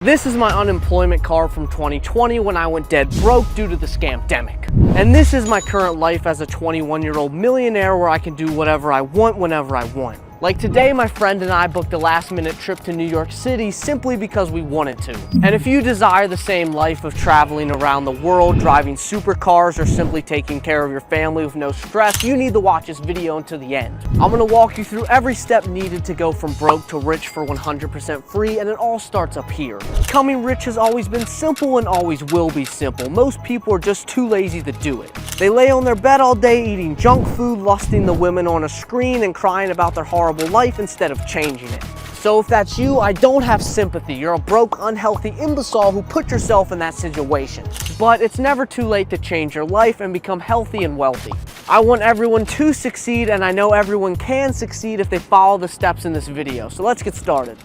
This is my unemployment card from 2020 when I went dead broke due to the scamdemic. And this is my current life as a 21-year-old millionaire where I can do whatever I want whenever I want. Like today, my friend and I booked a last-minute trip to New York City simply because we wanted to. And if you desire the same life of traveling around the world, driving supercars, or simply taking care of your family with no stress, you need to watch this video until the end. I'm gonna walk you through every step needed to go from broke to rich for 100% free, and it all starts up here. Becoming rich has always been simple and always will be simple. Most people are just too lazy to do it. They lay on their bed all day eating junk food, lusting the women on a screen, and crying about their horrible life instead of changing it. So if that's you, I don't have sympathy. You're a broke, unhealthy imbecile who put yourself in that situation. But it's never too late to change your life and become healthy and wealthy. I want everyone to succeed, and I know everyone can succeed if they follow the steps in this video. So let's get started.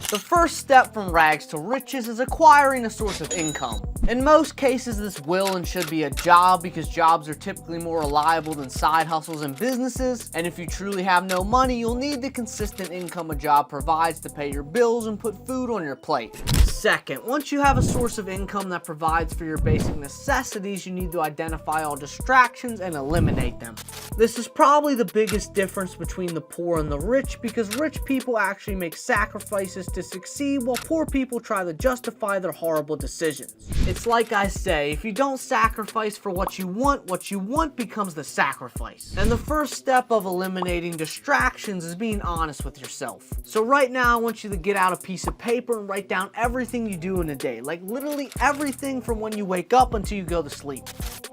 The first step from rags to riches is acquiring a source of income. In most cases, this will and should be a job because jobs are typically more reliable than side hustles and businesses. And if you truly have no money, you'll need the consistent income a job provides to pay your bills and put food on your plate. Second, once you have a source of income that provides for your basic necessities, you need to identify all distractions and eliminate them. This is probably the biggest difference between the poor and the rich because rich people actually make sacrifices to succeed while poor people try to justify their horrible decisions. It's like I say, if you don't sacrifice for what you want becomes the sacrifice. And the first step of eliminating distractions is being honest with yourself. So right now, I want you to get out a piece of paper and write down everything you do in a day, like literally everything from when you wake up until you go to sleep.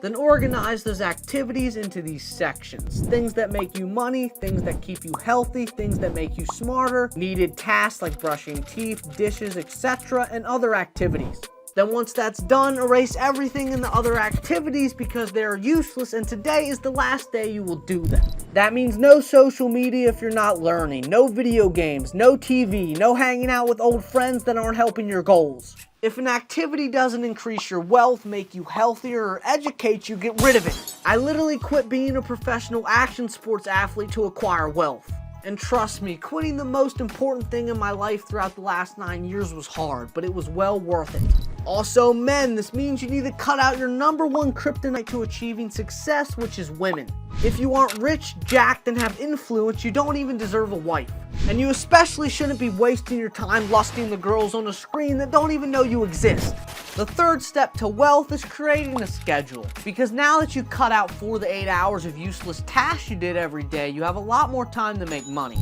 Then organize those activities into these sections. Things that make you money, things that keep you healthy, things that make you smarter, needed tasks like brushing teeth, dishes, etc., and other activities. Then once that's done, erase everything in the other activities because they are useless, and today is the last day you will do them. That means no social media if you're not learning, no video games, no TV, no hanging out with old friends that aren't helping your goals. If an activity doesn't increase your wealth, make you healthier, or educate you, get rid of it. I literally quit being a professional action sports athlete to acquire wealth. And trust me, quitting the most important thing in my life throughout the last 9 years was hard, but it was well worth it. Also, men, this means you need to cut out your #1 kryptonite to achieving success, which is women. If you aren't rich, jacked, and have influence, you don't even deserve a wife. And you especially shouldn't be wasting your time lusting the girls on a screen that don't even know you exist. The third step to wealth is creating a schedule. Because now that you cut out 4 to 8 hours of useless tasks you did every day, you have a lot more time to make money.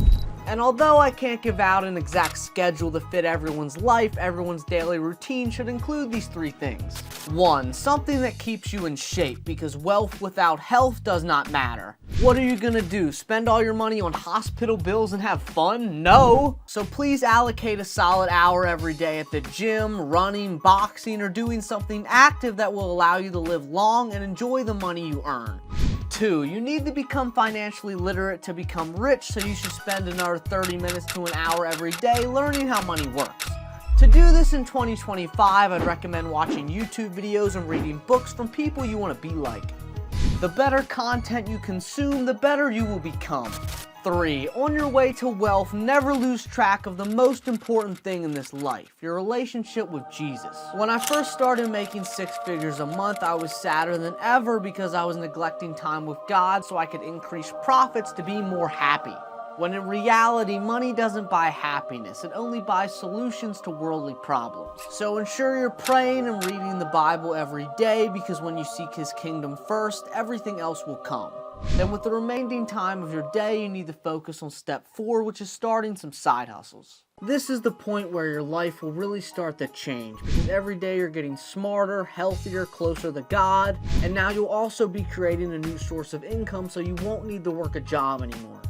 And although I can't give out an exact schedule to fit everyone's life, everyone's daily routine should include these 3 things. 1. Something that keeps you in shape, because wealth without health does not matter. What are you gonna do? Spend all your money on hospital bills and have fun? No! So please allocate a solid hour every day at the gym, running, boxing, or doing something active that will allow you to live long and enjoy the money you earn. 2. You need to become financially literate to become rich, so you should spend another 30 minutes to an hour every day learning how money works. To do this in 2025, I'd recommend watching YouTube videos and reading books from people you want to be like. The better content you consume, the better you will become. 3. On your way to wealth, never lose track of the most important thing in this life, your relationship with Jesus. When I first started making 6 figures a month, I was sadder than ever because I was neglecting time with God so I could increase profits to be more happy. When in reality, money doesn't buy happiness, it only buys solutions to worldly problems. So ensure you're praying and reading the Bible every day because when you seek His kingdom first, everything else will come. Then with the remaining time of your day, you need to focus on step 4, which is starting some side hustles. This is the point where your life will really start to change because every day you're getting smarter, healthier, closer to God, and now you'll also be creating a new source of income so you won't need to work a job anymore.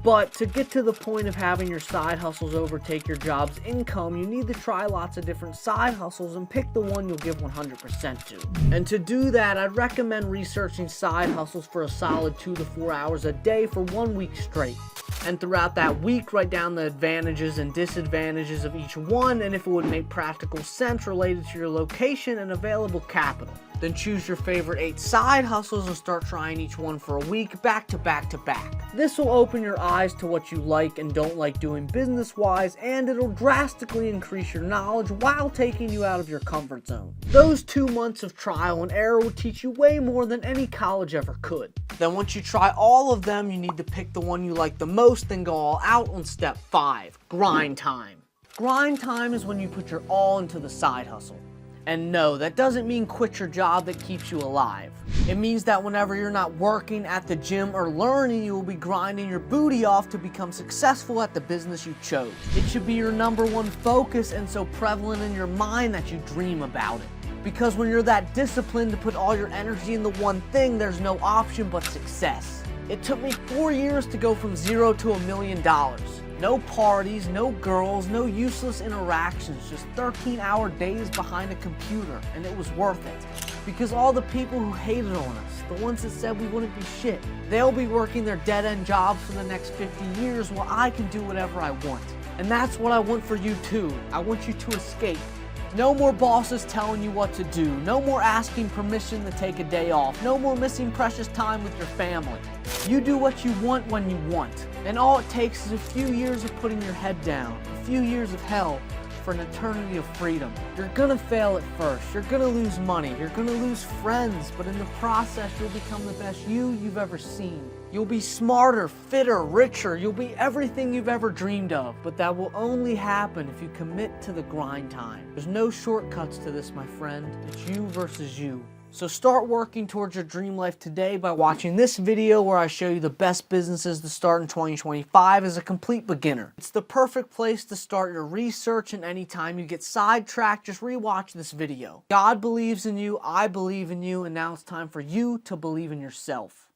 But to get to the point of having your side hustles overtake your job's income, you need to try lots of different side hustles and pick the one you'll give 100% to. And to do that, I'd recommend researching side hustles for a solid 2 to 4 hours a day for 1 week straight. And throughout that week, write down the advantages and disadvantages of each one and if it would make practical sense related to your location and available capital. Then choose your favorite 8 side hustles and start trying each one for a week, back to back to back. This will open your eyes to what you like and don't like doing business-wise, and it'll drastically increase your knowledge while taking you out of your comfort zone. Those 2 months of trial and error will teach you way more than any college ever could. Then once you try all of them, you need to pick the one you like the most, then go all out on step 5, grind time. Grind time is when you put your all into the side hustle. And no, that doesn't mean quit your job that keeps you alive. It means that whenever you're not working at the gym or learning, you will be grinding your booty off to become successful at the business you chose. It should be your #1 focus and so prevalent in your mind that you dream about it. Because when you're that disciplined to put all your energy in the one thing, there's no option but success. It took me 4 years to go from 0 to $1 million. No parties, no girls, no useless interactions, just 13-hour days behind a computer, and it was worth it. Because all the people who hated on us, the ones that said we wouldn't be shit, they'll be working their dead-end jobs for the next 50 years while I can do whatever I want. And that's what I want for you too. I want you to escape. No more bosses telling you what to do. No more asking permission to take a day off. No more missing precious time with your family. You do what you want when you want. And all it takes is a few years of putting your head down, a few years of hell for an eternity of freedom. You're gonna fail at first. You're gonna lose money. You're gonna lose friends. But in the process, you'll become the best you've ever seen. You'll be smarter, fitter, richer. You'll be everything you've ever dreamed of. But that will only happen if you commit to the grind time. There's no shortcuts to this, my friend. It's you versus you. So start working towards your dream life today by watching this video where I show you the best businesses to start in 2025 as a complete beginner. It's the perfect place to start your research, and anytime you get sidetracked, just rewatch this video. God believes in you, I believe in you, and now it's time for you to believe in yourself.